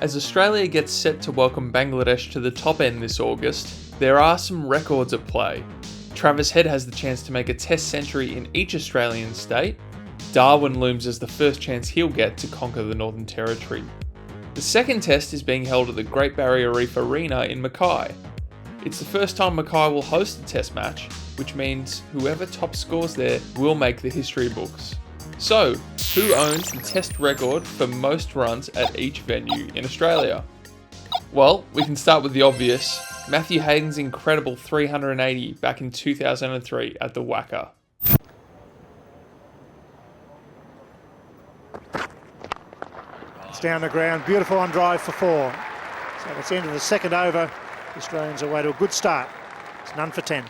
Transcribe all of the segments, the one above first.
As Australia gets set to welcome Bangladesh to the top end this August, there are some records at play. Travis Head has the chance to make a Test century in each Australian state. Darwin looms as the first chance he'll get to conquer the Northern Territory. The second Test is being held at the Great Barrier Reef Arena in Mackay. It's the first time Mackay will host a Test match, which means whoever top scores there will make the history books. So, who owns the Test record for most runs at each venue in Australia? Well, we can start with the obvious. Matthew Hayden's incredible 380 back in 2003 at the WACA. It's down the ground, beautiful on drive for 4. So it's the end of the second over. The Australians away to a good start. It's none for 10.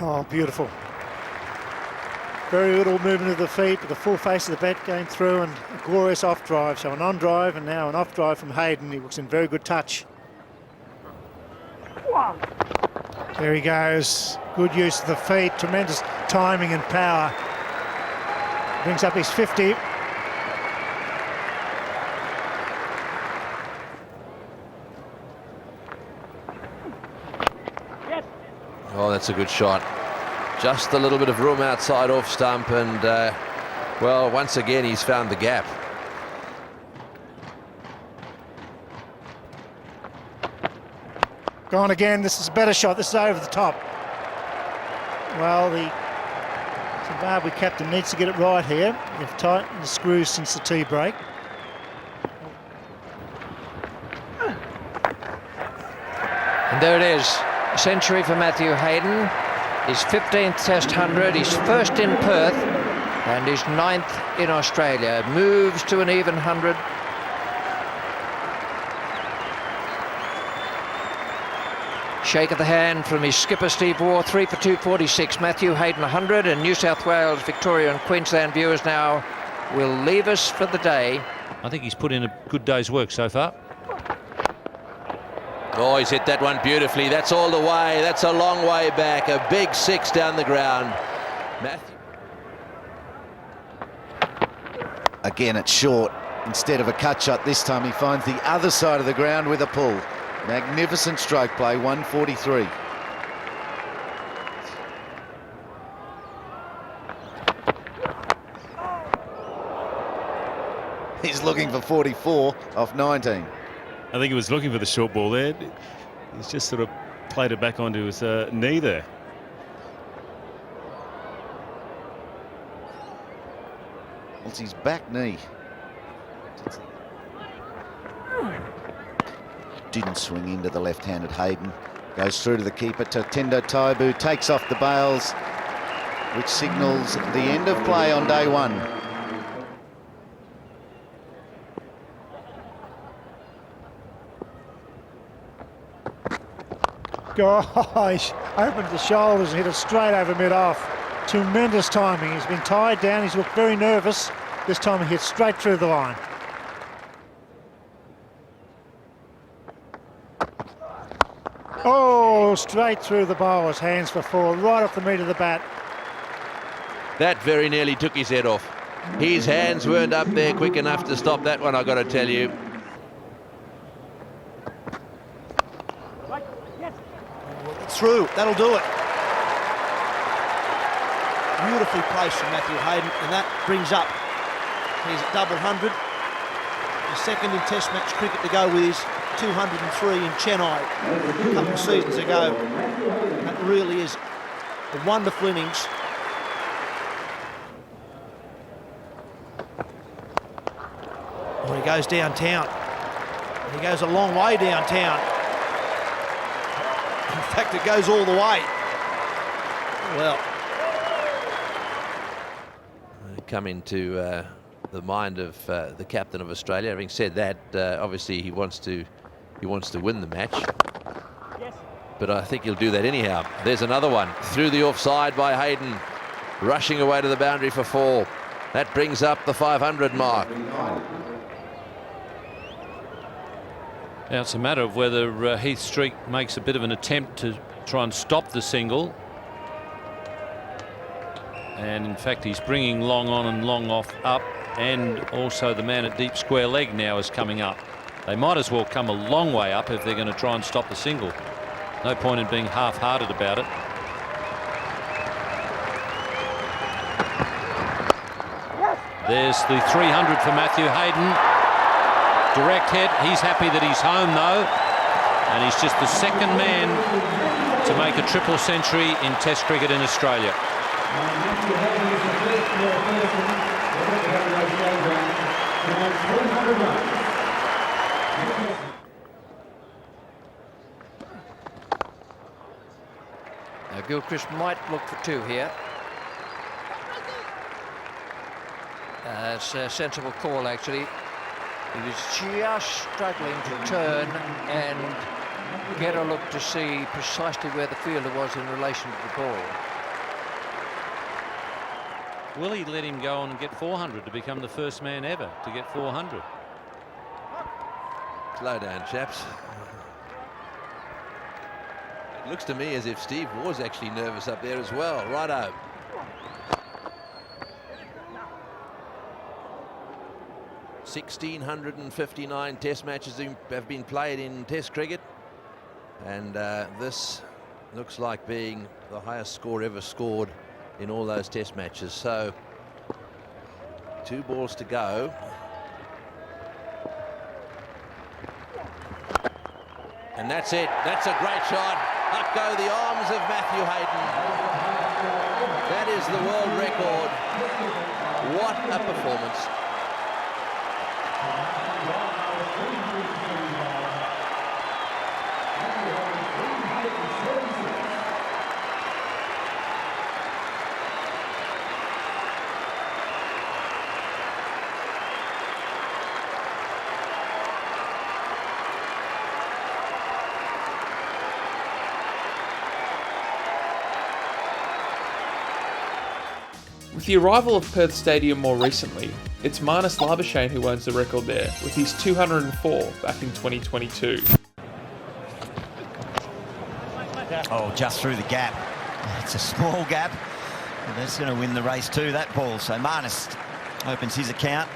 Oh, beautiful. Very little movement of the feet, but the full face of the bat going through, and a glorious off drive. So an on drive and now an off drive from Hayden. He looks in very good touch. There he goes. Good use of the feet, tremendous timing and power. Brings up his 50. Oh, that's a good shot. Just a little bit of room outside off stump, and well, once again he's found the gap. Gone again. This is a better shot. This is over the top. Well, the Zimbabwe captain needs to get it right here. They've tightened the screws since the tea break. And there it is. A century for Matthew Hayden. His 15th Test 100, his first in Perth, and his 9th in Australia. Moves to an even 100. Shake of the hand from his skipper Steve Waugh, 3 for 246. Matthew Hayden 100, and New South Wales, Victoria and Queensland viewers now will leave us for the day. I think he's put in a good day's work so far. Oh, he's hit that one beautifully. That's all the way. That's a long way back. A big 6 down the ground. Matthew. Again, it's short. Instead of a cut shot, this time he finds the other side of the ground with a pull. Magnificent stroke play, 143. He's looking for 44 off 19. I think he was looking for the short ball there. He's just sort of played it back onto his knee there. It's his back knee. Didn't swing into the left-handed Hayden. Goes through to the keeper, Tendo Taibu, takes off the bails, which signals the end of play on day 1. Gosh, opened the shoulders and hit it straight over mid-off. Tremendous timing. He's been tied down. He's looked very nervous. This time he hit straight through the line. Oh, straight through the bowler's hands for 4, right off the meat of the bat. That very nearly took his head off. His hands weren't up there quick enough to stop that one, I've got to tell you. Through, that'll do it. Beautifully placed from Matthew Hayden, and that brings up his double 100. The second in Test match cricket to go with his 203 in Chennai a couple of seasons ago. That really is a wonderful innings. Oh, he goes downtown. He goes a long way downtown. In fact, it goes all the way. Well, come into the mind of the captain of Australia. Having said that, obviously he wants to win the match. But I think he'll do that anyhow. There's another one through the offside by Hayden, rushing away to the boundary for 4. That brings up the 500 mark. Now it's a matter of whether Heath Streak makes a bit of an attempt to try and stop the single. And in fact, he's bringing long on and long off up, and also the man at deep square leg now is coming up. They might as well come a long way up if they're going to try and stop the single. No point in being half-hearted about it. There's the 300 for Matthew Hayden. Direct hit. He's happy that he's home though, and he's just the second man to make a triple century in Test cricket in Australia. Now Gilchrist might look for two here. It's a sensible call, actually. He was just struggling to turn and get a look to see precisely where the fielder was in relation to the ball. Will he let him go on and get 400 to become the first man ever to get 400? Slow down, chaps. It looks to me as if Steve was actually nervous up there as well. Righto. (1,659 Test matches have been played in Test cricket, and this looks like being the highest score ever scored in all those Test matches. So 2 balls to go. And that's it. That's a great shot. Up go the arms of Matthew Hayden. That is the world record. What a performance. With the arrival of Perth Stadium more recently, it's Marnus Labuschagne who owns the record there, with his 204 back in 2022. Oh, just through the gap. It's a small gap, and that's going to win the race too, that ball. So Marnus opens his account.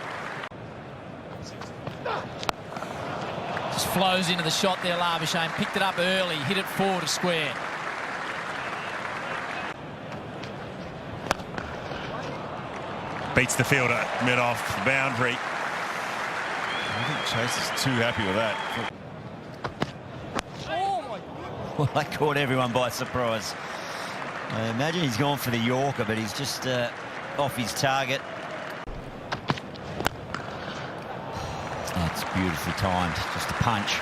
Just flows into the shot there, Labuschagne. Picked it up early, hit it forward to square. Beats the fielder mid-off the boundary. I think Chase is too happy with that. Well, that caught everyone by surprise. I imagine he's gone for the Yorker, but he's just off his target. That's beautifully timed, just a punch.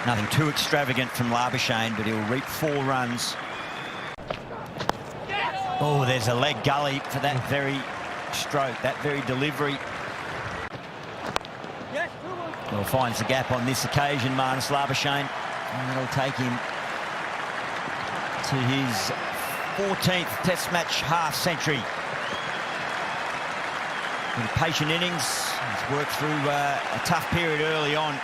Nothing too extravagant from Labuschagne, but he'll reap 4 runs. Oh, there's a leg gully for that very stroke, that very delivery. Well, finds the gap on this occasion, Marnus Labuschagne, and that'll take him to his 14th Test match half century. In a patient innings, he's worked through a tough period early on.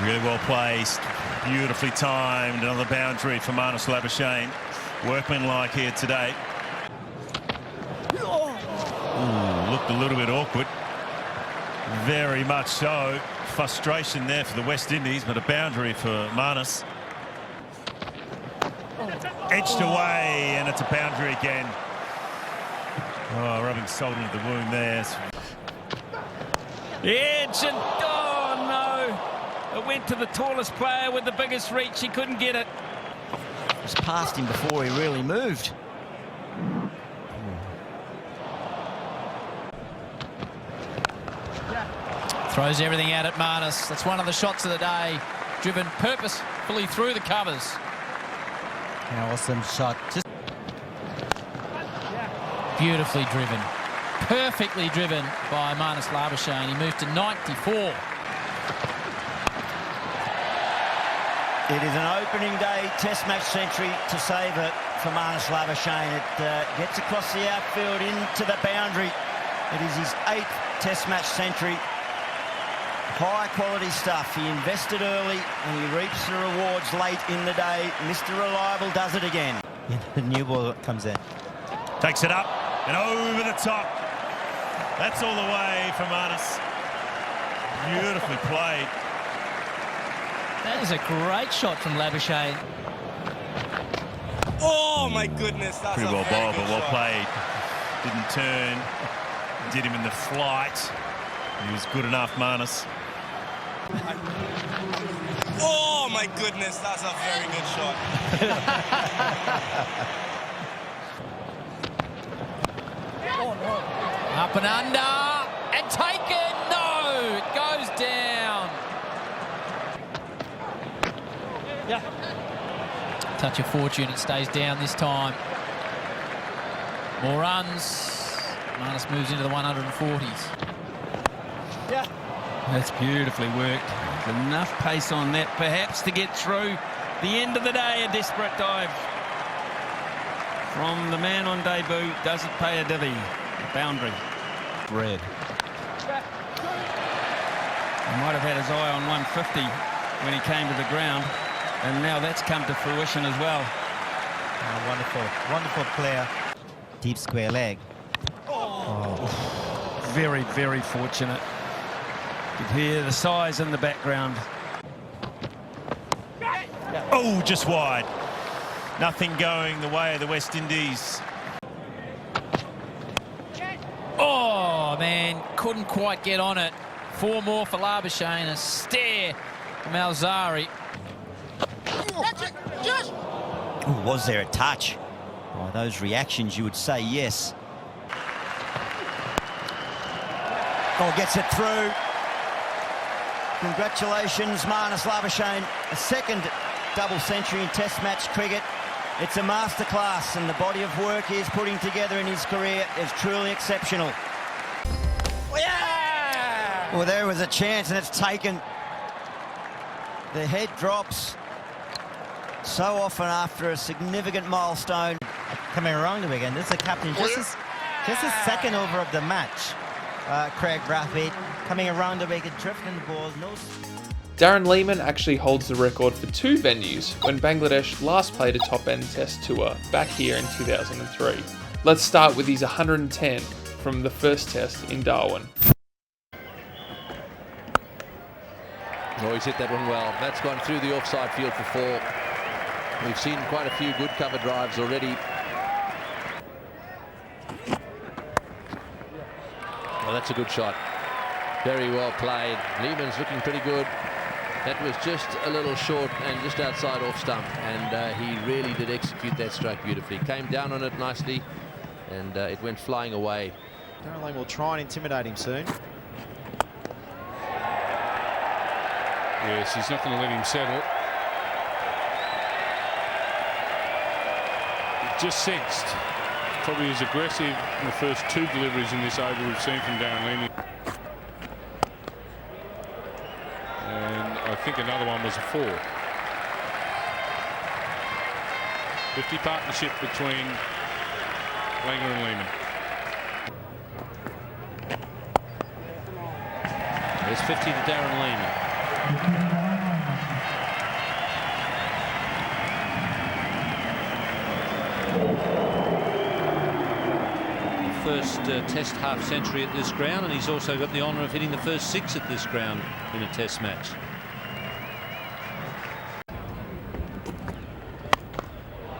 Really well placed, beautifully timed. Another boundary for Marnus Labuschagne. Workmanlike here today. Ooh, looked a little bit awkward. Very much so. Frustration there for the West Indies, but a boundary for Marnus. Edged away, and it's a boundary again. Oh, rubbing salt into the wound there. Edge, and oh no! It went to the tallest player with the biggest reach. He couldn't get it. Just past him before he really moved. Throws everything out at Marnus. That's one of the shots of the day. Driven purposefully through the covers. An awesome shot. Just Beautifully driven. Perfectly driven by Marnus Labuschagne. He moved to 94. It is an opening day Test match century to savour for Marnus Labuschagne. It gets across the outfield into the boundary. It is his 8th Test match century. High quality stuff. He invested early and he reaps the rewards late in the day. Mr. Reliable does it again. The new ball comes in. Takes it up and over the top. That's all the way from Arnis. Beautifully played. That is a great shot from Labuschagne. Oh my goodness, that's pretty a well very bowled, good but well shot. played. Didn't turn. Did him in the flight. He was good enough, Marnus. Oh my goodness, that's a very good shot. Up and under, and taken. No, it goes down. Yeah. Touch of fortune, it stays down this time. More runs. Marnus moves into the 140s. Yeah. That's beautifully worked. Enough pace on that, perhaps, to get through. The end of the day, a desperate dive from the man on debut. Doesn't pay a divvy. Boundary. Red. He might have had his eye on 150 when he came to the ground, and now that's come to fruition as well. Oh, wonderful player. Deep square leg. Very, very fortunate. You can hear the size in the background. Oh, just wide. Nothing going the way of the West Indies. Oh, man, couldn't quite get on it. 4 more for Labuschagne, a stare from Alzari. Ooh, was there a touch? Oh, those reactions, you would say yes. Oh, gets it through. Congratulations, Marnus Labuschagne. A second double century in Test match cricket. It's a masterclass, and the body of work he is putting together in his career is truly exceptional. Yeah! Well, there was a chance, and it's taken. The head drops so often after a significant milestone. Coming around the weekend, this is the captain, just his second over of the match. Craig Brathwaite coming around the wicket, drifting the ball. Darren Lehmann actually holds the record for 2 venues when Bangladesh last played a top-end test tour back here in 2003. Let's start with his 110 from the first test in Darwin. Oh, he's hit that one well. That's gone through the offside field for 4. We've seen quite a few good cover drives already. Oh, that's a good shot. Very well played. Lehmann's looking pretty good. That was just a little short and just outside off stump, and he really did execute that strike beautifully. Came down on it nicely, and it went flying away. Darren Lehmann will try and intimidate him soon. Yes, he's not going to let him settle. Just sensed. Probably as aggressive in the first 2 deliveries in this over we've seen from Darren Lehmann. And I think another one was a 4. 50 partnership between Langer and Lehmann. There's 50 to Darren Lehmann. First test half century at this ground, and he's also got the honour of hitting the first 6 at this ground in a test match.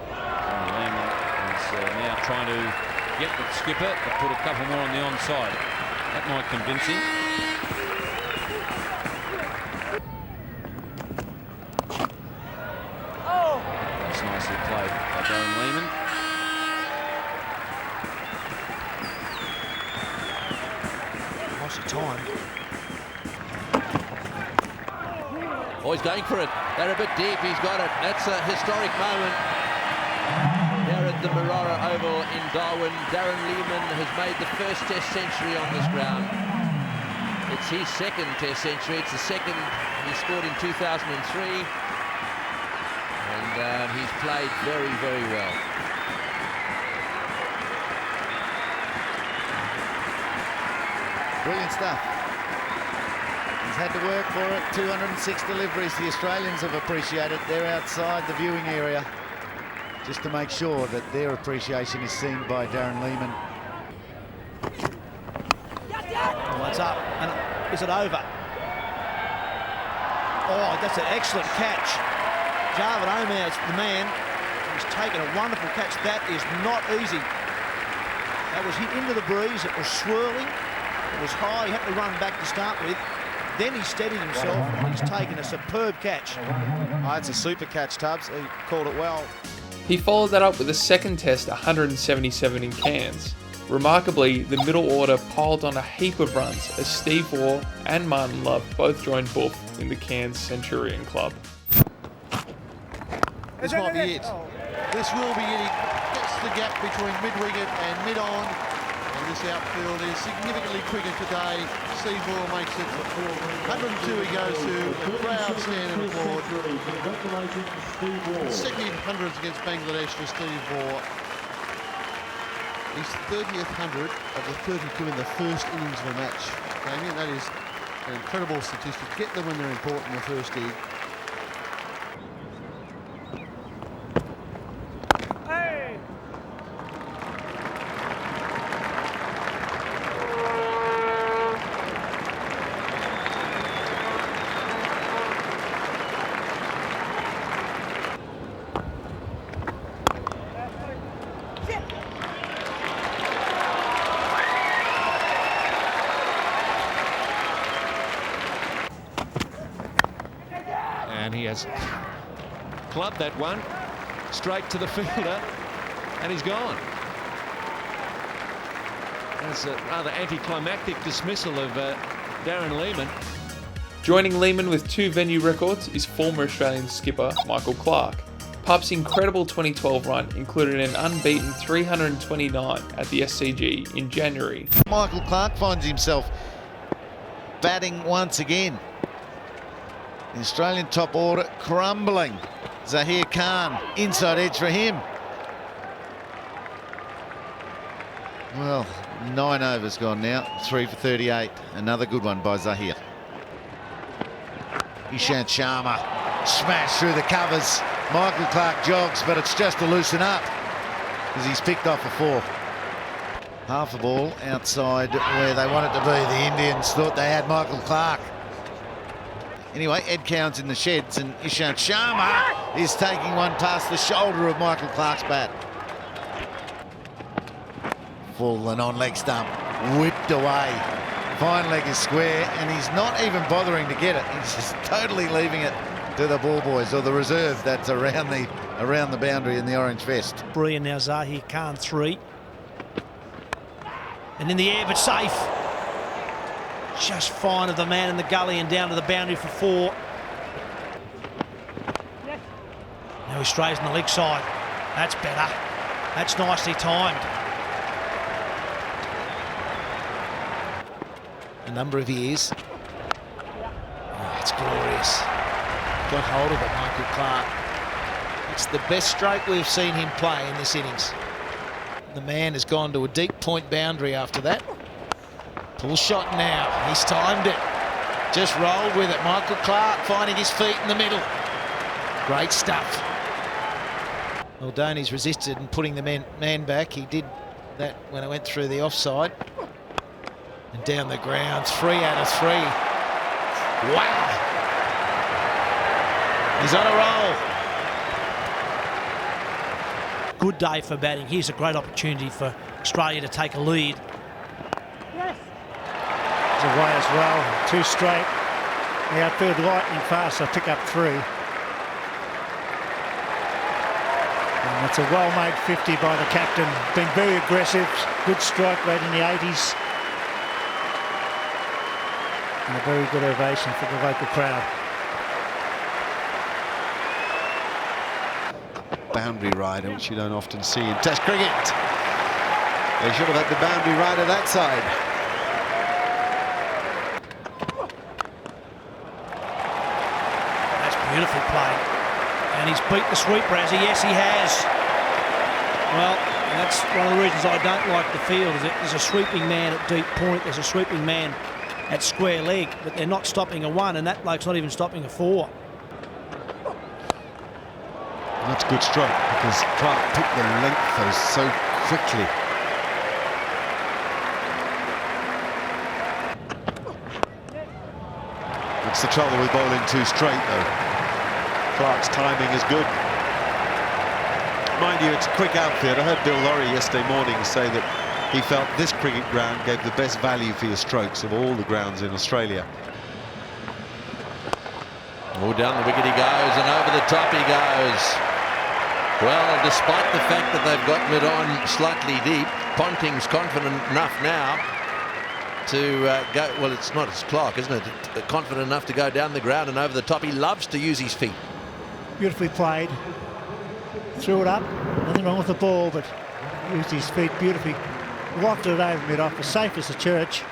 Lehmann is now trying to get the skipper to put a couple more on the onside. That might convince him. That's nicely played by Darren Lehmann. Time. Oh, he's going for it. They're a bit deep. He's got it. That's a historic moment here at the Marara Oval in Darwin. Darren Lehmann has made the first test century on this ground. It's his second test century. It's the second he scored in 2003. And he's played very, very well. Brilliant stuff. He's had to work for it. 206 deliveries. The Australians have appreciated. They're outside the viewing area just to make sure that their appreciation is seen by Darren Lehmann. Well, it's up, and is it over? Oh, that's an excellent catch. Jarvin Omer is the man. He's taken a wonderful catch. That is not easy. That was hit into the breeze. It was swirling. It was high. He had to run back to start with. Then he steadied himself, and he's taken a superb catch. Oh, it's a super catch, Tubbs. He called it well. He followed that up with a second test 177 in Cairns. Remarkably, the middle order piled on a heap of runs as Steve Waugh and Martin Love both joined Buff in the Cairns Centurion Club. This might be it. This will be it. He gets the gap between mid-wicket and mid-on. And this outfield is significantly quicker today. Steve Waugh makes it 102. He goes to a crowd stand and applaud. Second hundreds against Bangladesh for Steve Waugh. His 30th 100 of the 32 in the first innings of a match. Damien, that is an incredible statistic. Get them when they're important in the first dig. And he has clubbed that one straight to the fielder, and he's gone. That's a rather anticlimactic dismissal of Darren Lehmann. Joining Lehmann with 2 venue records is former Australian skipper Michael Clarke. Pup's incredible 2012 run included an unbeaten 329 at the SCG in January. Michael Clarke finds himself batting once again. The Australian top order crumbling. Zahir Khan, inside edge for him. Well, 9 overs gone now, 3 for 38. Another good one by Zahir. Ishant Sharma, smash through the covers. Michael Clarke jogs, but it's just to loosen up as he's picked off a 4. Half a ball outside where they want it to be. The Indians thought they had Michael Clarke. Anyway, Ed Cowan's in the sheds, and Ishant Sharma is taking one past the shoulder of Michael Clarke's bat. Fallen on leg stump, whipped away. Fine leg is square, and he's not even bothering to get it. He's just totally leaving it to the ball boys, or the reserve that's around the boundary in the orange vest. 3, and now Zahir Khan 3. And in the air, but safe. Just fine of the man in the gully and down to the boundary for 4. Now he strays on the leg side. That's better. That's nicely timed. A number of years. Oh, it's glorious. Got hold of it, Michael Clarke. It's the best stroke we've seen him play in this innings. The man has gone to a deep point boundary after that. Full shot now. He's timed it. Just rolled with it. Michael Clarke finding his feet in the middle. Great stuff. Well, Dhoni's resisted and putting the man back. He did that when it went through the offside. And down the ground. 3 out of 3. Wow. He's on a roll. Good day for batting. Here's a great opportunity for Australia to take a lead. Away as well, 2 straight. The outfield lightning fast, so pick up 3. And that's a well-made 50 by the captain. Been very aggressive, good strike rate in the 80s. And a very good ovation for the local crowd. Boundary rider, which you don't often see in Test cricket. They should have had the boundary rider that side. Beautiful play. And he's beat the sweeper, has he? Yes, he has. Well, that's one of the reasons I don't like the field, is that there's a sweeping man at deep point, there's a sweeping man at square leg, but they're not stopping a 1, and that bloke's not even stopping a 4. That's a good stroke because Clark picked the length though so quickly. That's the trouble with bowling too straight though. Clark's timing is good. Mind you, it's a quick outfield. I heard Bill Laurie yesterday morning say that he felt this cricket ground gave the best value for your strokes of all the grounds in Australia. Oh, down the wicket he goes, and over the top he goes. Well, despite the fact that they've got mid-on slightly deep, Ponting's confident enough now to go. Well, it's not, it's Clark, isn't it? Confident enough to go down the ground and over the top. He loves to use his feet. Beautifully played. Threw it up. Nothing wrong with the ball, but used his feet beautifully. Wafted it over mid-off, as safe as a church.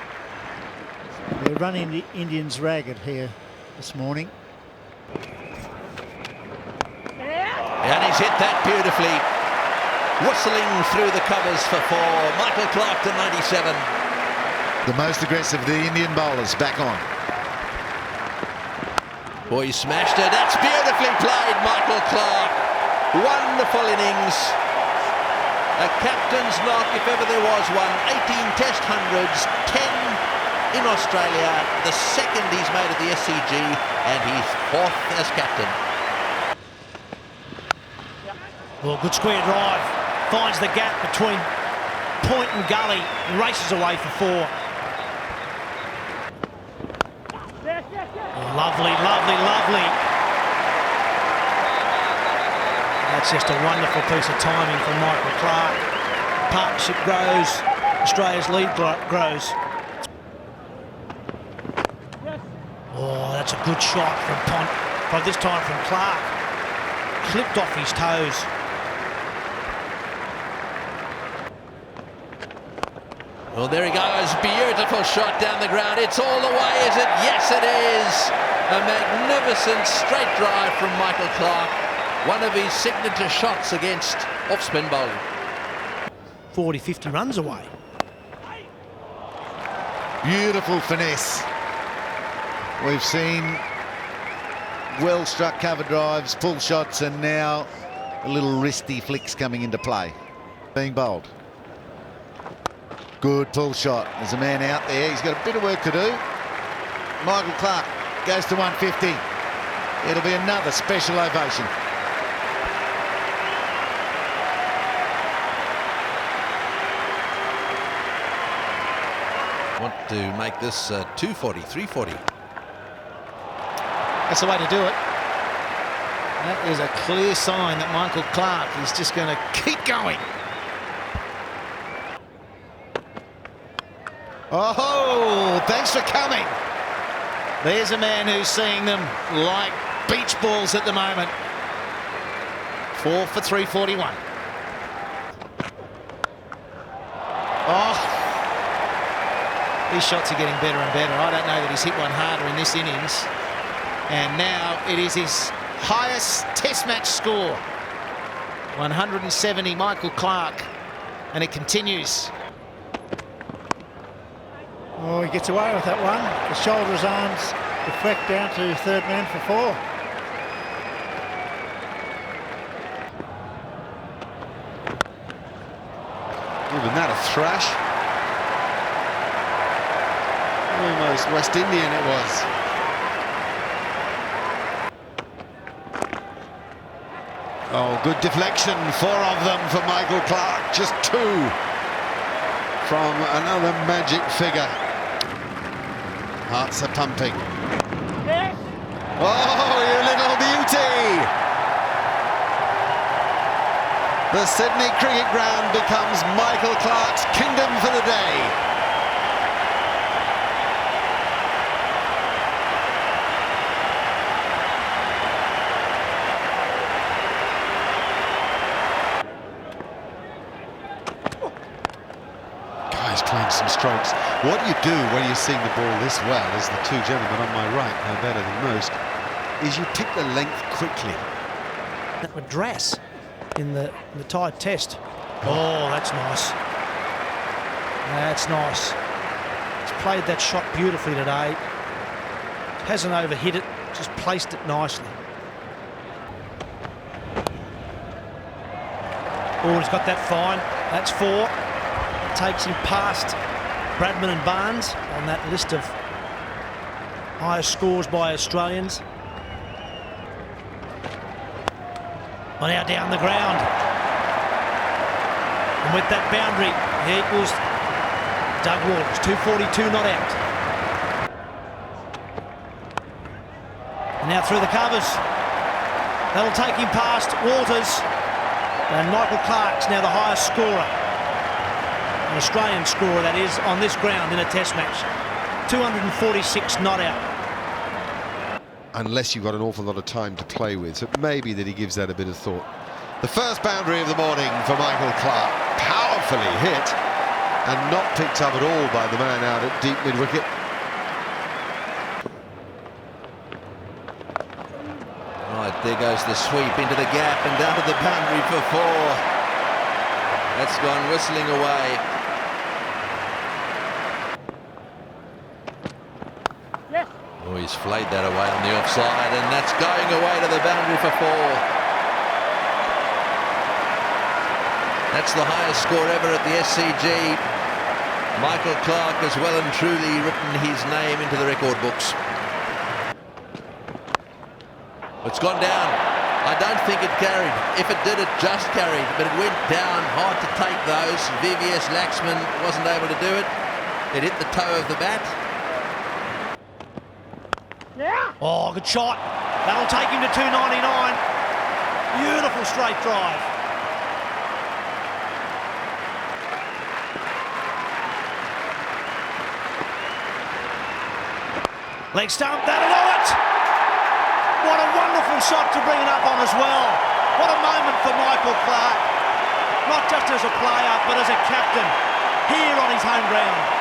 They're running the Indians ragged here this morning. And he's hit that beautifully. Whistling through the covers for 4. Michael Clark to 97. The most aggressive of the Indian bowlers back on. Boy, he smashed it. That's beautifully played, Michael Clark. Wonderful innings. A captain's knock, if ever there was one. 18 Test hundreds, 10 in Australia. The second he's made at the SCG, and he's 4th as captain. Well, good square drive. Finds the gap between point and gully and races away for 4. Oh, lovely, lovely, lovely. That's just a wonderful piece of timing from Michael Clark. Partnership grows, Australia's lead grows. Oh, that's a good shot from Pont, but this time from Clark. Clipped off his toes. Well, there he goes. Beautiful shot down the ground. It's all the way, is it? Yes, it is. A magnificent straight drive from Michael Clark. One of his signature shots against off-spin bowling. 40, 50 runs away. Beautiful finesse. We've seen well-struck cover drives, pull shots, and now a little wristy flicks coming into play. Being bowled. Good pull shot. There's a man out there. He's got a bit of work to do. Michael Clark goes to 150. It'll be another special ovation. Want to make this 240, 340. That's the way to do it. That is a clear sign that Michael Clark is just going to keep going. Oh, thanks for coming. There's a man who's seeing them like beach balls at the moment. 4 for 341. Oh, these shots are getting better and better. I don't know that he's hit one harder in this innings. And now it is his highest Test match score. 170, Michael Clark. And it continues. Oh, he gets away with that one. The shoulders, arms deflect down to 3rd man for 4. Giving that a thrash. Almost West Indian it was. Oh, good deflection. 4 of them for Michael Clark. Just 2 from another magic figure. Hearts are pumping. Oh, you little beauty! The Sydney Cricket Ground becomes Michael Clark's kingdom for the day. Playing some strokes. What you do when you're seeing the ball this well, as the 2 gentlemen on my right know better than most, is you pick the length quickly. That Madras in the tied test. Oh, that's nice. That's nice. It's played that shot beautifully today. Hasn't overhit it, just placed it nicely. Oh, he's got that fine. That's 4. Takes him past Bradman and Barnes on that list of highest scores by Australians. Well, now down the ground. And with that boundary, he equals Doug Waters. 242 not out. And now through the covers. That'll take him past Waters. And Michael Clark's now the highest scorer. An Australian scorer, that is, on this ground in a test match. 246 not out. Unless you've got an awful lot of time to play with, so maybe that he gives that a bit of thought. The first boundary of the morning for Michael Clark, powerfully hit and not picked up at all by the man out at deep mid-wicket. Right, there goes the sweep into the gap and down to the boundary for 4. That's gone whistling away. Oh, he's flayed that away on the offside, and that's going away to the boundary for 4. That's the highest score ever at the SCG. Michael Clark has well and truly written his name into the record books. It's gone down. I don't think it carried. If it did, it just carried, but it went down. Hard to take those. VVS Laxman wasn't able to do it. It hit the toe of the bat. Oh, good shot. That'll take him to 299. Beautiful straight drive. Leg stump, that'll do it. What a wonderful shot to bring it up on as well. What a moment for Michael Clark. Not just as a player, but as a captain here on his home ground.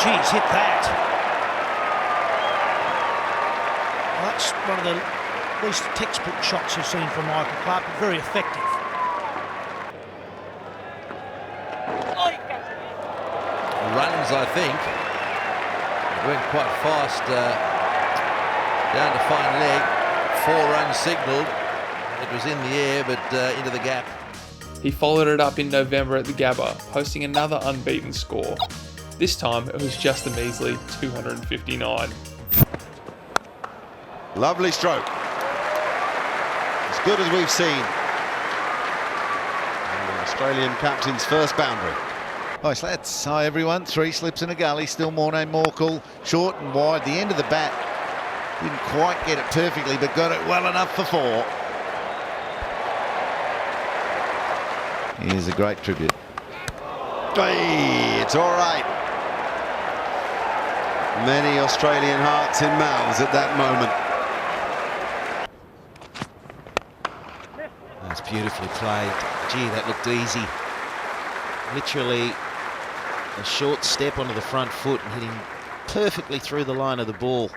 Jeez, hit that. Well, that's one of the least textbook shots you've seen from Michael Clark, but very effective. Runs, I think. It went quite fast down to fine leg. 4 runs signalled. It was in the air, but into the gap. He followed it up in November at the Gabba, posting another unbeaten score. This time, it was just a measly 259. Lovely stroke. As good as we've seen. And the Australian captain's first boundary. Nice lads. Hi everyone. 3 slips in a gully. Still Morné Morkel. Short and wide. The end of the bat. Didn't quite get it perfectly, but got it well enough for 4. Here's a great tribute. Hey, it's all right. Many Australian hearts in mouths at that moment. That's beautifully played. Gee, that looked easy. Literally a short step onto the front foot and hitting perfectly through the line of the ball.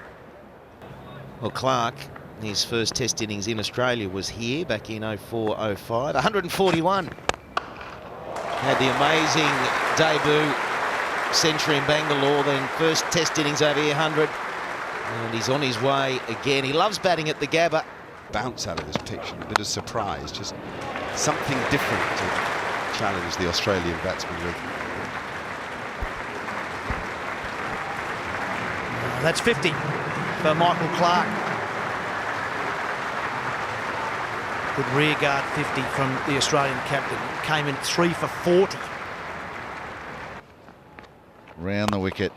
Well, Clark, his first test innings in Australia was here back in 04-05. 141. Had the amazing debut century in Bangalore, then first test innings over here, 100. And he's on his way again. He loves batting at the Gabba. Bounce out of this pitch, a bit of surprise, just something different to challenge the Australian batsman with. That's 50 for Michael Clark. Good rearguard 50 from the Australian captain. Came in at 3 for 40. Round the wicket,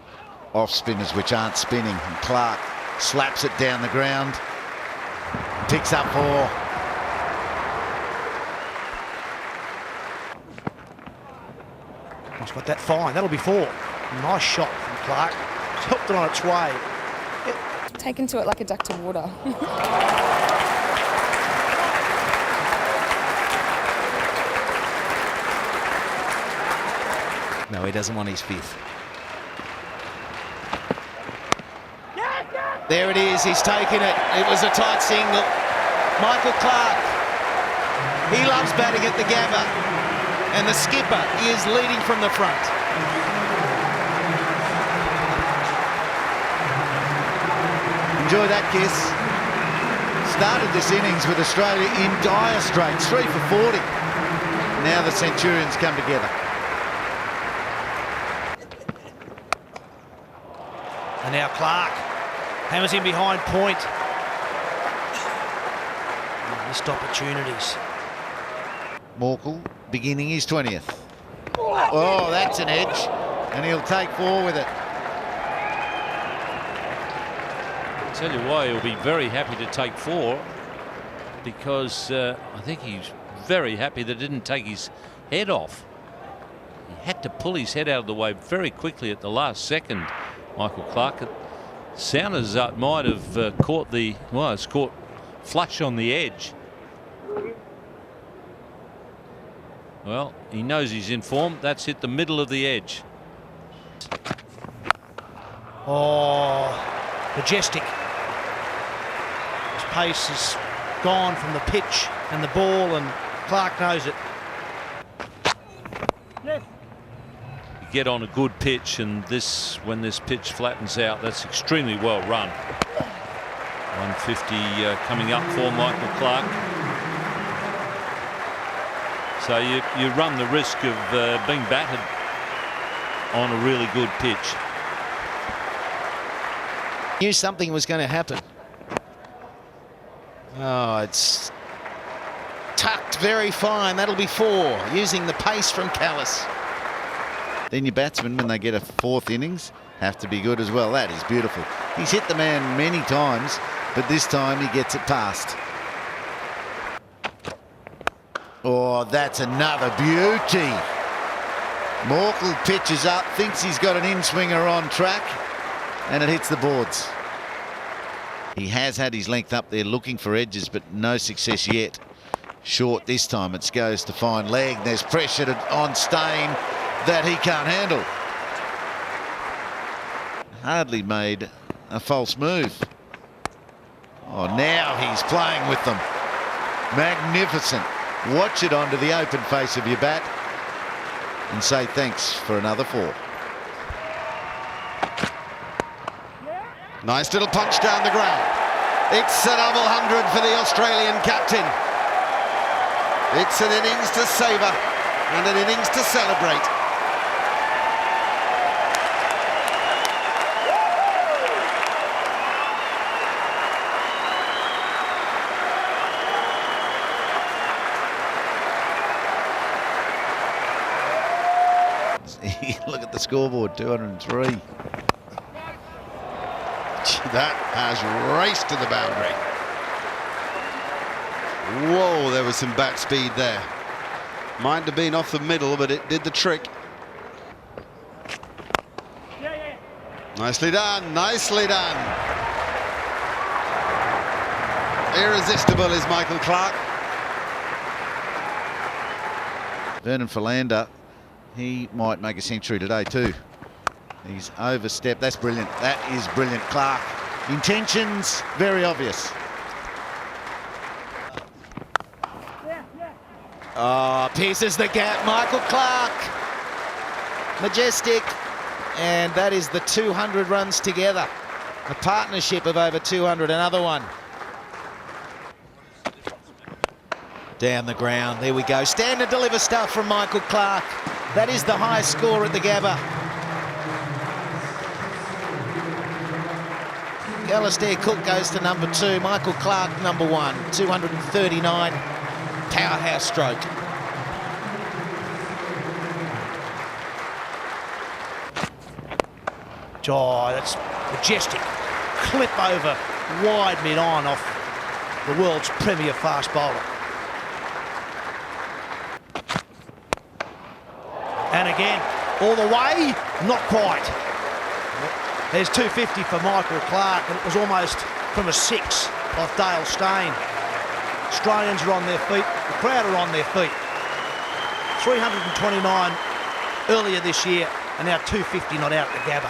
off spinners which aren't spinning, and Clark slaps it down the ground, picks up 4. He's got that fine, that'll be 4. Nice shot from Clark, helped it on its way. Taken to it like a duck to water. No, No, he doesn't want his fifth. There it is, he's taken it. It was a tight single. Michael Clark, he loves batting at the Gabba, and the skipper is leading from the front. Enjoy that, Kiss. Started this innings with Australia in dire straits, 3 for 40. Now the Centurions come together. And now Clark hammers in behind point. Missed opportunities. Morkel beginning his 20th. Oh, that's an edge, and he'll take 4 with it. I'll tell you why he'll be very happy to take 4, because I think he's very happy that it didn't take his head off. He had to pull his head out of the way very quickly at the last second, Michael Clark. Sounders might have caught it's caught flush on the edge. Well, he knows he's in form. That's hit the middle of the edge. Oh, majestic. His pace is gone from the pitch and the ball, and Clark knows it. You get on a good pitch, and when this pitch flattens out, that's extremely well run. 150 coming up for Michael Clark. So you run the risk of being battered on a really good pitch. Knew something was going to happen. Oh, it's tucked very fine. That'll be 4, using the pace from Callis. Then your batsmen, when they get a 4th innings, have to be good as well. That is beautiful. He's hit the man many times, but this time he gets it past. Oh, that's another beauty. Morkel pitches up, thinks he's got an in-swinger on track, and it hits the boards. He has had his length up there looking for edges, but no success yet. Short this time. It goes to fine leg. There's pressure on Stain that he can't handle. Hardly made a false move. Oh, now he's playing with them. Magnificent. Watch it onto the open face of your bat and say thanks for another 4. Nice little punch down the ground. It's a double 100 for the Australian captain. It's an innings to savour and an innings to celebrate. Look at the scoreboard, 203. That has raced to the boundary. Whoa, there was some bat speed there. Might have been off the middle, but it did the trick. Nicely done, nicely done. Irresistible is Michael Clark. Vernon Philander, he might make a century today too. He's overstepped. That's brilliant. That is brilliant. Clark. Intentions very obvious. Oh, pierces the gap. Michael Clark. Majestic. And that is the 200 runs together. A partnership of over 200. Another one. Down the ground. There we go. Stand and deliver stuff from Michael Clark. That is the highest score at the Gabba. Alistair Cook goes to number 2. Michael Clark number 1. 239. Powerhouse stroke. Oh, that's majestic. Clip over wide mid-on off the world's premier fast bowler. And again, all the way, not quite. There's 250 for Michael Clark, and it was almost from a 6 off Dale Stain. Australians are on their feet, the crowd are on their feet. 329 earlier this year, and now 250 not out at the Gabba.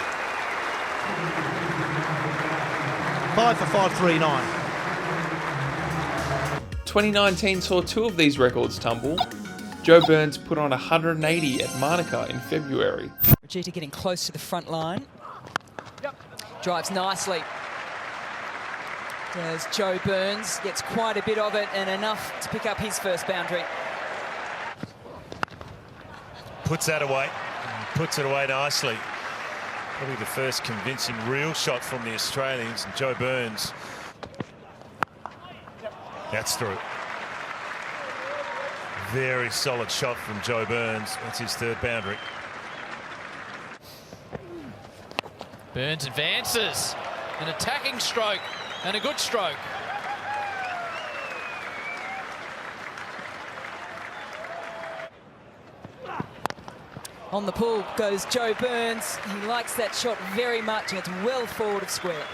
5 for 539. 2019 saw 2 of these records tumble. Joe Burns put on 180 at Manuka in February. Rajita getting close to the front line. Drives nicely. There's Joe Burns, gets quite a bit of it and enough to pick up his first boundary. Puts that away, puts it away nicely. Probably the first convincing real shot from the Australians, and Joe Burns. That's through. Very solid shot from Joe Burns. That's his 3rd boundary. Burns advances. An attacking stroke and a good stroke. On the pull goes Joe Burns. He likes that shot very much, and it's well forward of square.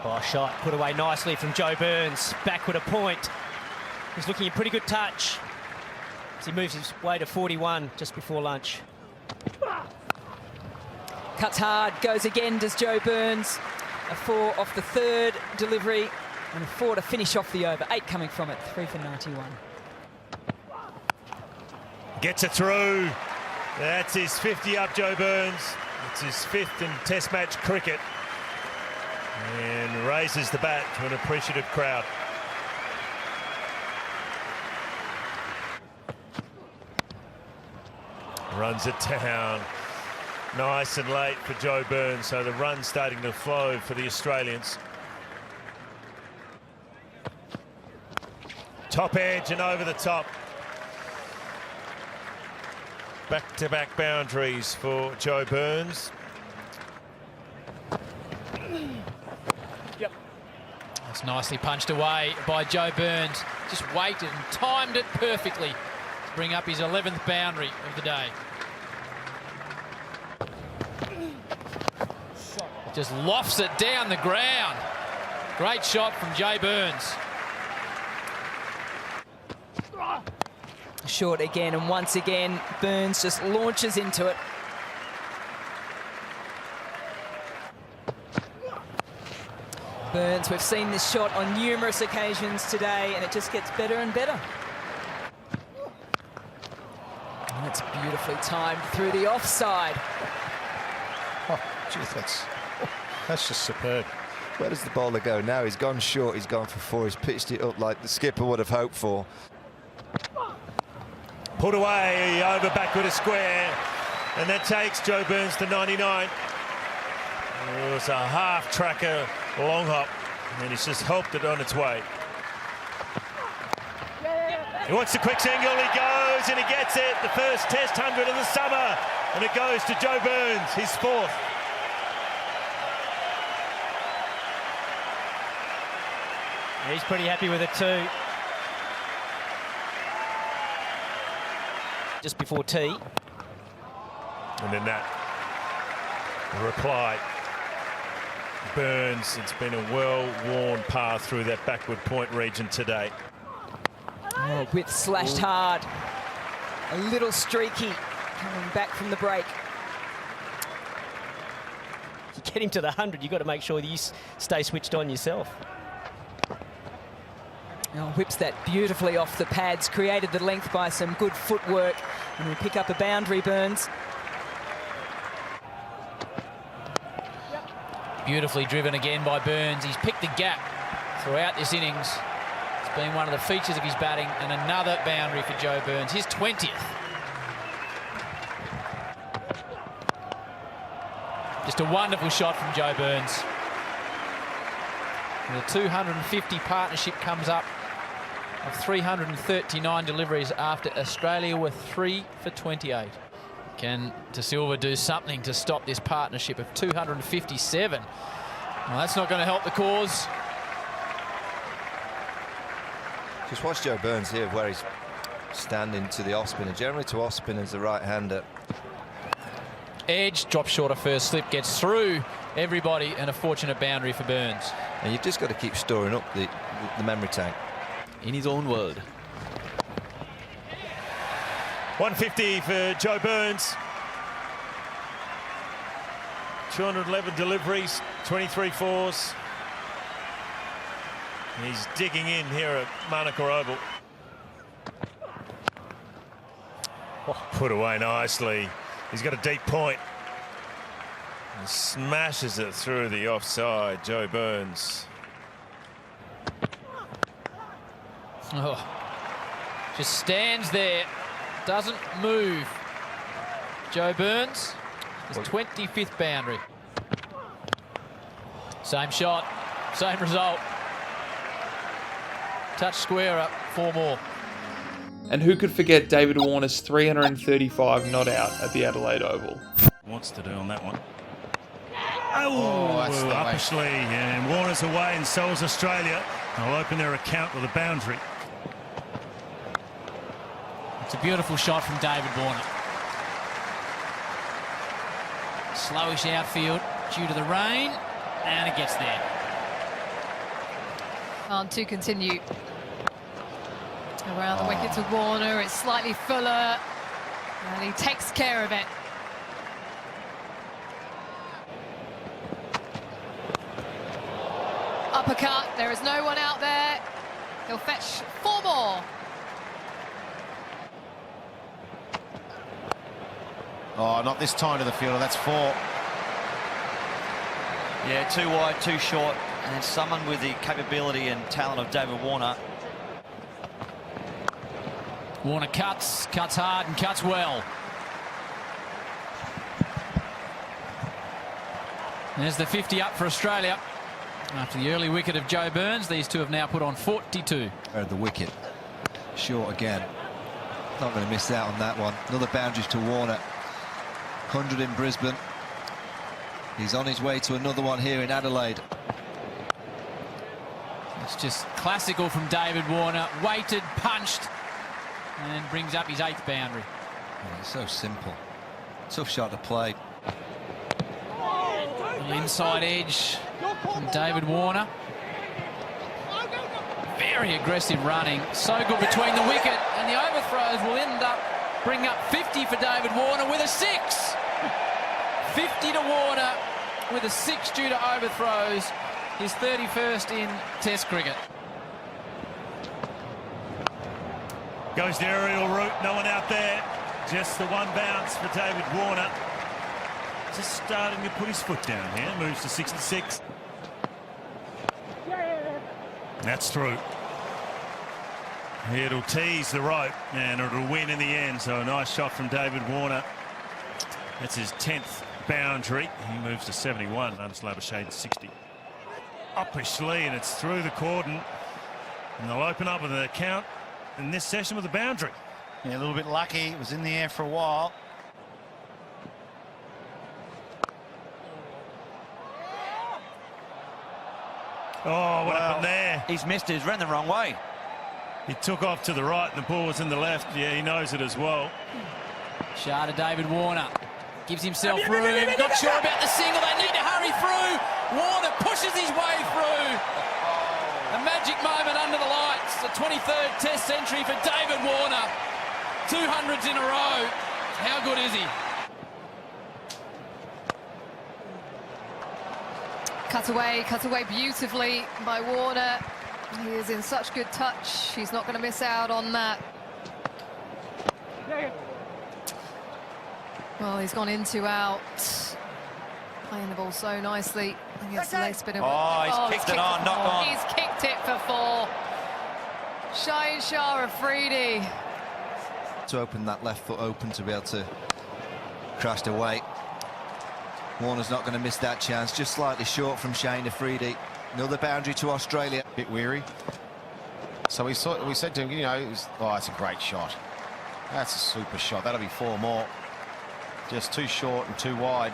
Oh, shot put away nicely from Joe Burns. Backward a point. He's looking a pretty good touch as he moves his way to 41 just before lunch. Cuts hard, goes again, does Joe Burns. A 4 off the 3rd delivery, and a 4 to finish off the over. 8 coming from it, 3 for 91. Gets it through. That's his 50 up, Joe Burns. It's his 5th in Test match cricket. And raises the bat to an appreciative crowd. Runs it down. Nice and late for Joe Burns, so the run's starting to flow for the Australians. Top edge and over the top. Back-to-back boundaries for Joe Burns. Yep. That's nicely punched away by Joe Burns. Just waited and timed it perfectly to bring up his 11th boundary of the day. Just lofts it down the ground. Great shot from Joe Burns. Short again, and once again, Burns just launches into it. Burns, we've seen this shot on numerous occasions today, and it just gets better and better. And it's beautifully timed through the offside. Oh, geez, that's just superb. Where does the bowler go now? He's gone short, he's gone for 4, he's pitched it up like the skipper would have hoped for. Put away, over backward a square, and that takes Joe Burns to 99. It was a half-tracker long hop, and he's just helped it on its way. He wants the quick single, he goes, and he gets it. The first Test 100 of the summer, and it goes to Joe Burns, his 4th. He's pretty happy with it too. Just before tea. And then that reply. Burns, it's been a well-worn path through that backward point region today. Oh, width slashed hard. A little streaky coming back from the break. You get him to the 100, you've got to make sure that you stay switched on yourself. Oh, whips that beautifully off the pads, created the length by some good footwork, and we pick up a boundary, Burns. Beautifully driven again by Burns. He's picked the gap throughout this innings. It's been one of the features of his batting, and another boundary for Joe Burns, his 20th. Just a wonderful shot from Joe Burns. And the 250 partnership comes up of 339 deliveries after Australia were 3 for 28. Can De Silva do something to stop this partnership of 257? Well, that's not going to help the cause. Just watch Joe Burns here, where he's standing to the off-spinner. Generally to off-spinners, the right-hander. Edge, drops short of first slip, gets through everybody, and a fortunate boundary for Burns. And you've just got to keep storing up the memory tank. In his own world. 150 for Joe Burns. 211 deliveries, 23 fours. He's digging in here at Manuka Oval. Oh, put away nicely. He's got a deep point. He smashes it through the offside, Joe Burns. Oh, just stands there, doesn't move. Joe Burns, his 25th boundary. Same shot, same result. Touch square up, 4 more. And who could forget David Warner's 335 not out at the Adelaide Oval? Wants to do on that one. Oh, that's upper sleeve, and Warner's away, and so is Australia. They'll open their account with a boundary. It's a beautiful shot from David Warner. Slowish outfield due to the rain, and it gets there. On to continue. Around the wicket to Warner, it's slightly fuller, and he takes care of it. Uppercut, there is no one out there. He'll fetch 4 more. Oh, not this time to the fielder, that's 4. Yeah, too wide, too short, and then someone with the capability and talent of David Warner. Warner cuts hard and cuts well. There's the 50 up for Australia. After the early wicket of Joe Burns, these two have now put on 42. The wicket. Short again. Not going to miss out on that one. Another boundary to Warner. 100 in Brisbane. He's on his way to another one here in Adelaide. It's just classical from David Warner. Weighted, punched, and brings up his 8th boundary. Oh, it's so simple. Tough shot to play. Inside edge from David Warner. Very aggressive running. So good between the wicket, and the overthrows will end up bringing up 50 for David Warner with a 6. 50 to Warner with a 6 due to overthrows. His 31st in Test cricket. Goes the aerial route, no one out there. Just the one bounce for David Warner. Just starting to put his foot down here. Moves to 66. That's through. It'll tease the rope and it'll win in the end. So a nice shot from David Warner. That's his 10th boundary. He moves to 71. Untitled Chapter 60. Uppish Lee, and it's through the cordon. And they'll open up with an account in this session with a boundary. Yeah, a little bit lucky. It was in the air for a while. Oh, what happened there? He's missed it. He's run the wrong way. He took off to the right and the ball was in the left. Yeah, he knows it as well. Shot to David Warner. Gives himself room. Not sure about the single. They need to hurry through. Warner pushes his way through. A magic moment under the lights. The 23rd Test century for David Warner. 200s in a row. How good is he? Cut away beautifully by Warner. He is in such good touch. He's not going to miss out on that. Well, he's gone in to out. Playing the ball so nicely against the leg spinner. Oh, he's kicked it on, knock on. He's kicked it for 4. Shaheen Shah Afridi. To open that left foot open to be able to crash away. Warner's not going to miss that chance. Just slightly short from Shaheen Afridi. Another boundary to Australia. Bit weary. So we said to him, you know, oh, it's a great shot. That's a super shot. That'll be 4 more. Just too short and too wide.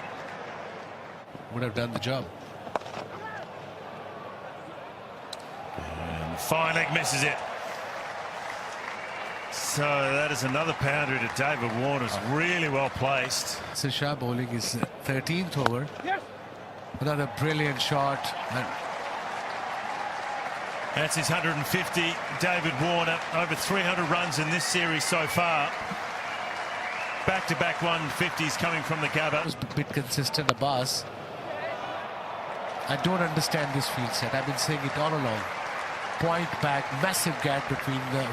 Would have done the job. And the fine leg misses it. So that is another boundary to David Warner's really well placed. So Shah bowling is 13th over. Yes. Another brilliant shot. And that's his 150. David Warner, over 300 runs in this series so far. Back-to-back 150s coming from the Gabba. Was a bit consistent, a buzz. I don't understand this field set. I've been saying it all along. Point back, massive gap between the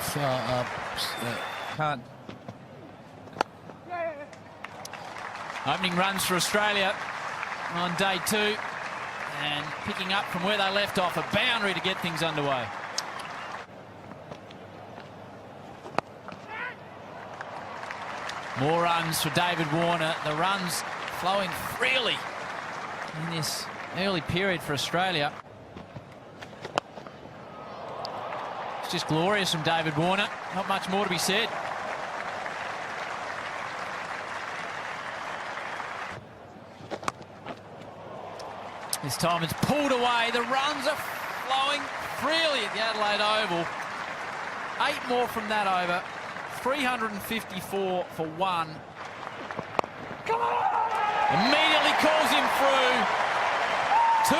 can't. Opening runs for Australia on day 2, and picking up from where they left off, a boundary to get things underway. More runs for David Warner. The runs flowing freely in this early period for Australia. It's just glorious from David Warner. Not much more to be said. This time it's pulled away. The runs are flowing freely at the Adelaide Oval. 8 more from that over. 354 for 1. Immediately calls him through. 200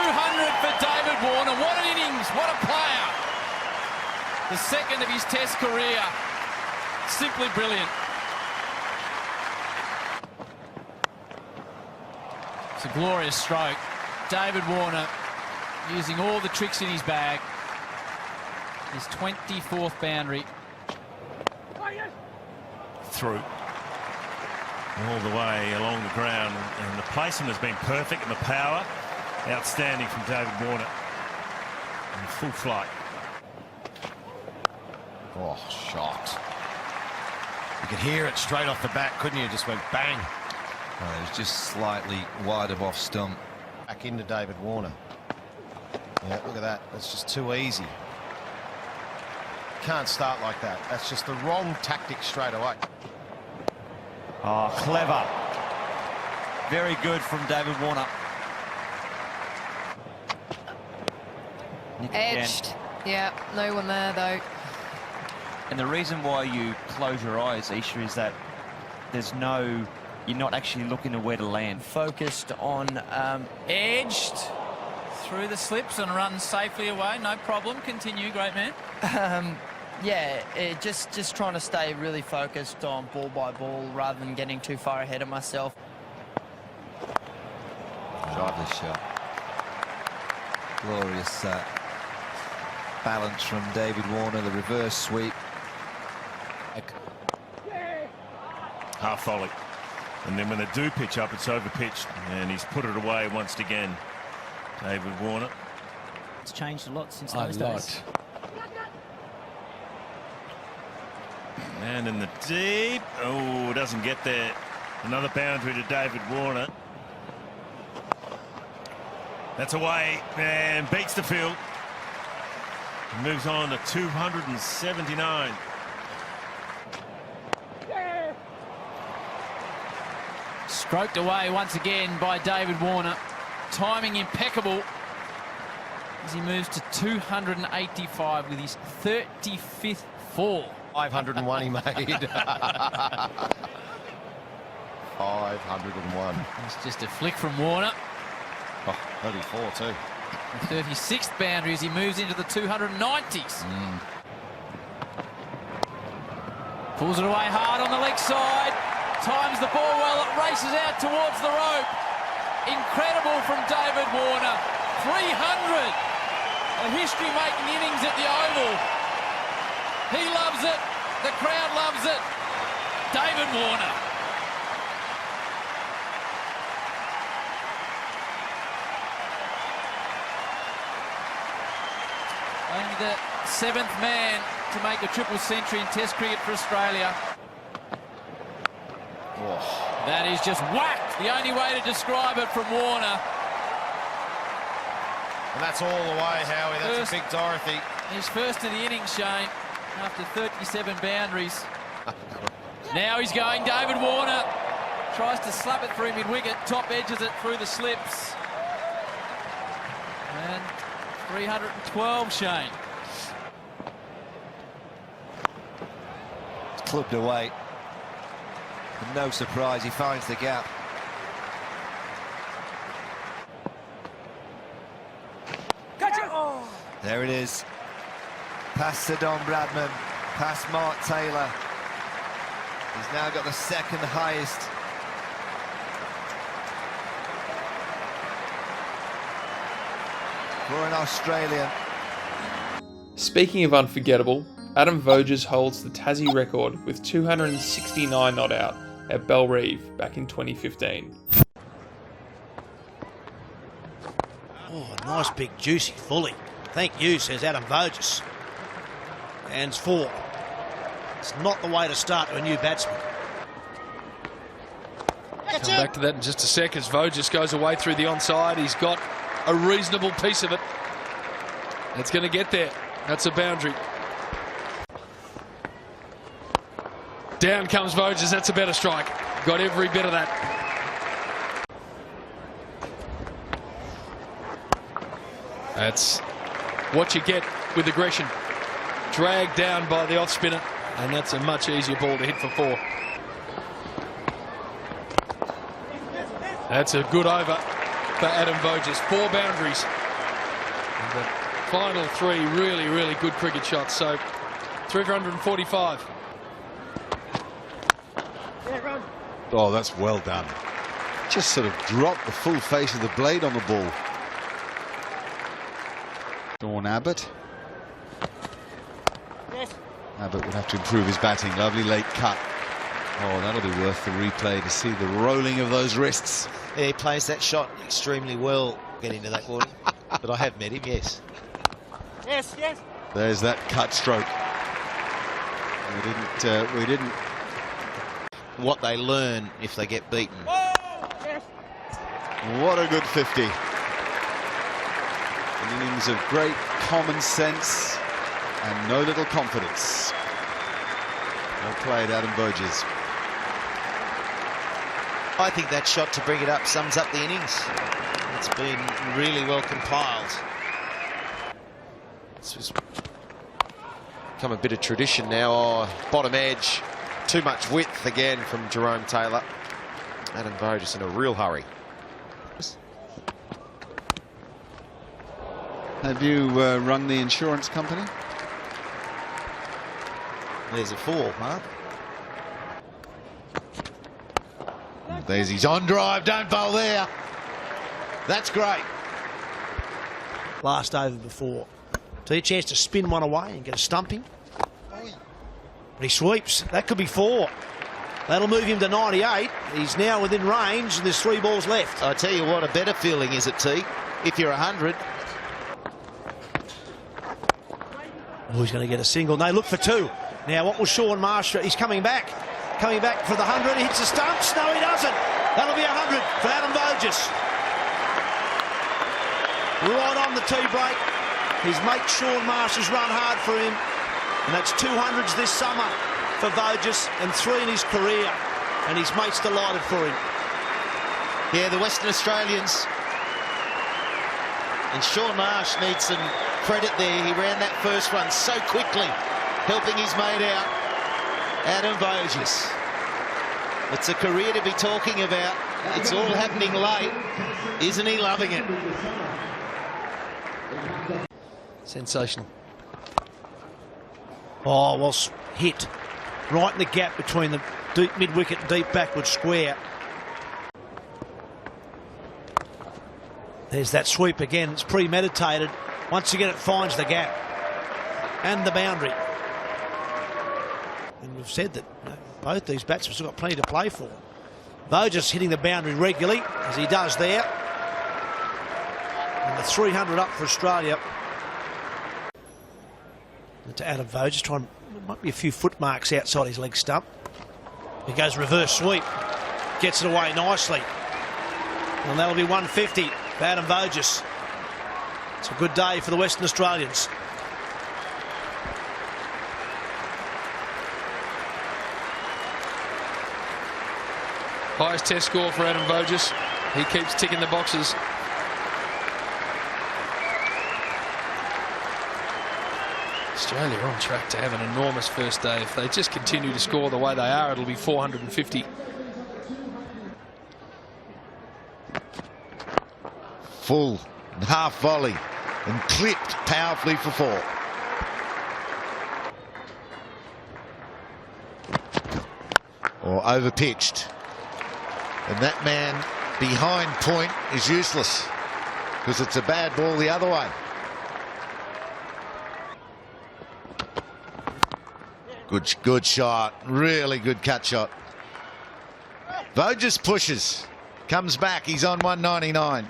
for David Warner. What an innings. What a player. The second of his Test career. Simply brilliant. It's a glorious stroke. David Warner using all the tricks in his bag. His 24th boundary. Through. All the way along the ground. And the placement has been perfect, and the power outstanding from David Warner. In full flight. Oh, shot. You could hear it straight off the bat, couldn't you? It just went bang. Well, it was just slightly wide of off stump. Back into David Warner. Yeah, look at that. That's just too easy. Can't start like that. That's just the wrong tactic straight away. Oh, clever. Very good from David Warner. Edged. Yeah, no one there though. And the reason why you close your eyes, Isha, is that there's no... You're not actually looking at where to land. Focused on edged through the slips and runs safely away. No problem. Continue, great man. Yeah, just trying to stay really focused on ball by ball rather than getting too far ahead of myself. Lovely shot. Glorious balance from David Warner, the reverse sweep. Half volley. And then when they do pitch up, it's over pitched, and he's put it away once again. David Warner. It's changed a lot since those days. And in the deep. Oh, doesn't get there. Another boundary to David Warner. That's away and beats the field. Moves on to 279. Stroked away once again by David Warner. Timing impeccable as he moves to 285 with his 35th fall. 501 he made. 501. It's just a flick from Warner. Oh, 34 too. The 36th boundary as he moves into the 290s. Pulls it away hard on the leg side. Times the ball well, it races out towards the rope. Incredible from David Warner. 300. A history-making innings at the Oval. He loves it. The crowd loves it. David Warner. Only the 7th man to make a triple century in Test cricket for Australia. Oh. That is just whacked. The only way to describe it from Warner. And that's all the way, Howie. That's a big Dorothy. His first of the innings, Shane, after 37 boundaries. Now he's going, David Warner. Tries to slap it through mid-wicket. Top edges it through the slips. And 312, Shane. It's clubbed away. And no surprise, he finds the gap. Gotcha! Oh. There it is. Past Sir Don Bradman, past Mark Taylor. He's now got the second highest. For an Australian. Speaking of unforgettable, Adam Voges holds the Tassie record with 269 not out at Bellerive back in 2015. Oh, nice big juicy fully. Thank you, says Adam Voges. Hands 4. It's not the way to start to a new batsman. Come back to that in just a sec as Voges goes away through the onside. He's got a reasonable piece of it. It's going to get there. That's a boundary. Down comes Voges. That's a better strike. Got every bit of that. That's what you get with aggression. Dragged down by the off spinner, and that's a much easier ball to hit for 4. That's a good over for Adam Voges. 4 boundaries. And the final 3 really, really good cricket shots. So 345. Oh, that's well done. Just sort of dropped the full face of the blade on the ball. Sean Abbott. Abbott would have to improve his batting. Lovely late cut. Oh, that'll be worth the replay to see the rolling of those wrists. Yeah, he plays that shot extremely well. Get into that one. But I have met him, yes. Yes, yes. There's that cut stroke. We didn't. What they learn if they get beaten. What a good 50. An innings of great common sense and no little confidence. Well played, Adam Voges. I think that shot to bring it up sums up the innings. It's been really well compiled. It's just become a bit of tradition now. Oh, bottom edge. Too much width again from Jerome Taylor. Adam Voges in a real hurry. Have you rung the insurance company? There's a 4, Mark. There's his on drive. Don't bowl there. That's great. Last over before. So a chance to spin one away and get a stumping. But he sweeps. That could be 4. That'll move him to 98. He's now within range and there's 3 balls left. I tell you what, a better feeling is it, T? If you're 100. Oh, he's going to get a single. No, look for 2. Now, what will Sean Marsh? He's coming back. Coming back for the 100. He hits the stumps. No, he doesn't. That'll be 100 for Adam Voges. Right on the tee break. His mate Sean Marsh has run hard for him. And that's 200s this summer for Voges and 3 in his career. And his mate's delighted for him. Yeah, the Western Australians. And Sean Marsh needs some credit there. He ran that first one so quickly, helping his mate out. Adam Voges. It's a career to be talking about. It's all happening late. Isn't he loving it? Sensational. Oh, well hit. Right in the gap between the deep mid-wicket and deep backward square. There's that sweep again. It's premeditated. Once again, it finds the gap and the boundary. And we've said that both these batsmen have still got plenty to play for. Voges hitting the boundary regularly, as he does there. And the 300 up for Australia. And to Adam Voges, might be a few foot marks outside his leg stump. He goes reverse sweep. Gets it away nicely. And that'll be 150 for Adam Voges. It's a good day for the Western Australians. Highest test score for Adam Voges. He keeps ticking the boxes. Australia are on track to have an enormous first day. If they just continue to score the way they are, it'll be 450. Full and half volley and clipped powerfully for 4. or over-pitched. And that man behind point is useless because it's a bad ball the other way. Good shot, really good cut shot. Voges pushes, comes back, he's on 199.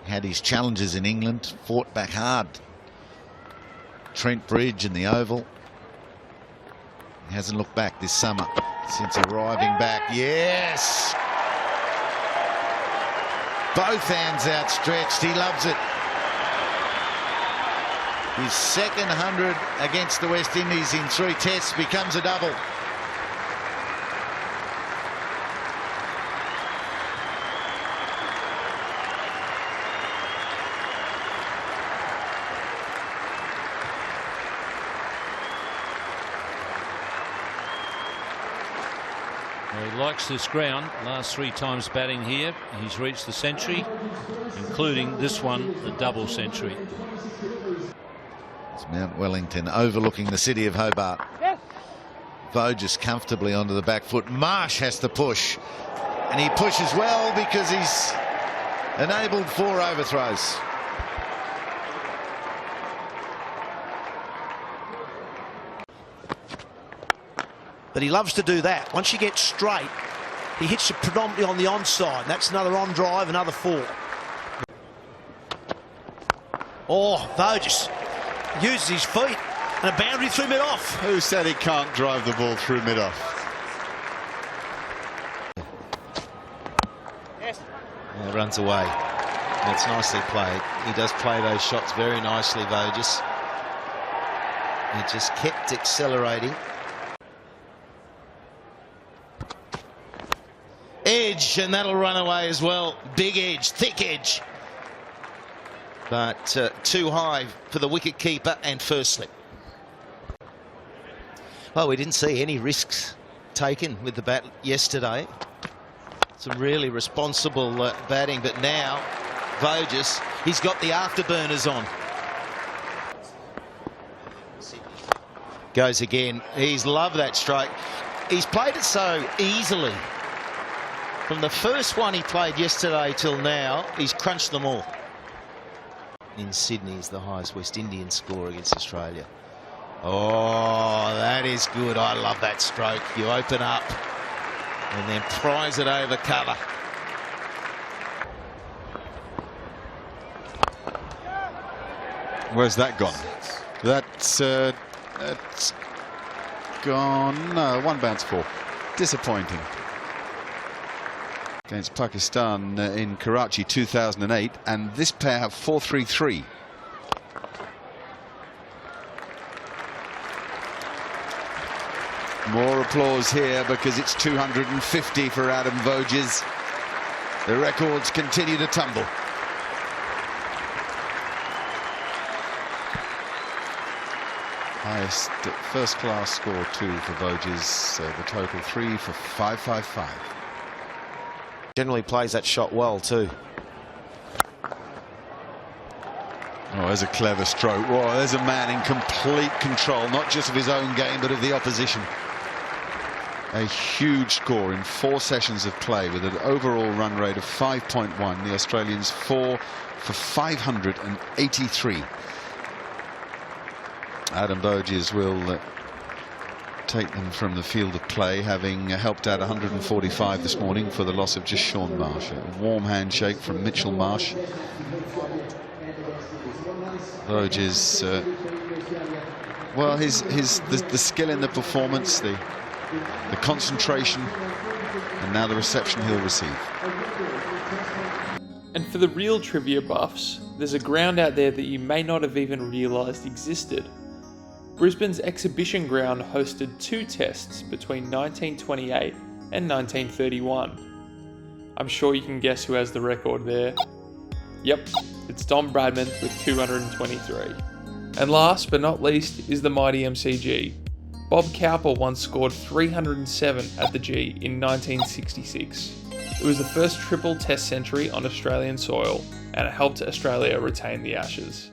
Had his challenges in England, fought back hard. Trent Bridge in the Oval. He hasn't looked back this summer since arriving back. Yes! Both hands outstretched, he loves it. His second 100 against the West Indies in 3 tests becomes a double. He likes this ground. Last 3 times batting here, he's reached the century, including this one, the double century. It's Mount Wellington overlooking the city of Hobart. Voges comfortably onto the back foot. Marsh has to push, and he pushes well because he's enabled 4 overthrows. But he loves to do that. Once you get straight, he hits it predominantly on the onside. That's another on drive, another 4. Oh, Voges uses his feet and a boundary through mid-off. Who said he can't drive the ball through mid-off? Yes. Yeah, runs away. That's nicely played. He does play those shots very nicely, Voges. He just kept accelerating. Edge, and that'll run away as well. Big edge, thick edge. But too high for the wicket keeper and first slip. Well, we didn't see any risks taken with the bat yesterday. Some really responsible batting, but now Voges, he's got the afterburners on. Goes again. He's loved that strike. He's played it so easily. From the first one he played yesterday till now, he's crunched them all. In Sydney is the highest West Indian score against Australia. Oh, that is good. I love that stroke. You open up and then prize it over cover. Where's that gone? That's gone. No, 1 bounce 4. Disappointing. Against Pakistan in Karachi 2008, and this pair have 4-3-3. More applause here because it's 250 for Adam Voges. The records continue to tumble. Highest first-class score 2 for Voges. The total 3 for 555. Generally plays that shot well too. Oh, there's a clever stroke. Whoa, there's a man in complete control, not just of his own game, but of the opposition. A huge score in 4 sessions of play with an overall run rate of 5.1. The Australians 4 for 583. Adam Voges will take them from the field of play, having helped out 145 this morning for the loss of just Shaun Marsh. A warm handshake from Mitchell Marsh. Voges, well, the skill in the performance, the concentration, and now the reception he'll receive. And for the real trivia buffs, there's a ground out there that you may not have even realised existed. Brisbane's exhibition ground hosted 2 tests between 1928 and 1931. I'm sure you can guess who has the record there. Yep, it's Don Bradman with 223. And last but not least is the mighty MCG. Bob Cowper once scored 307 at the G in 1966. It was the first triple test century on Australian soil, and it helped Australia retain the Ashes.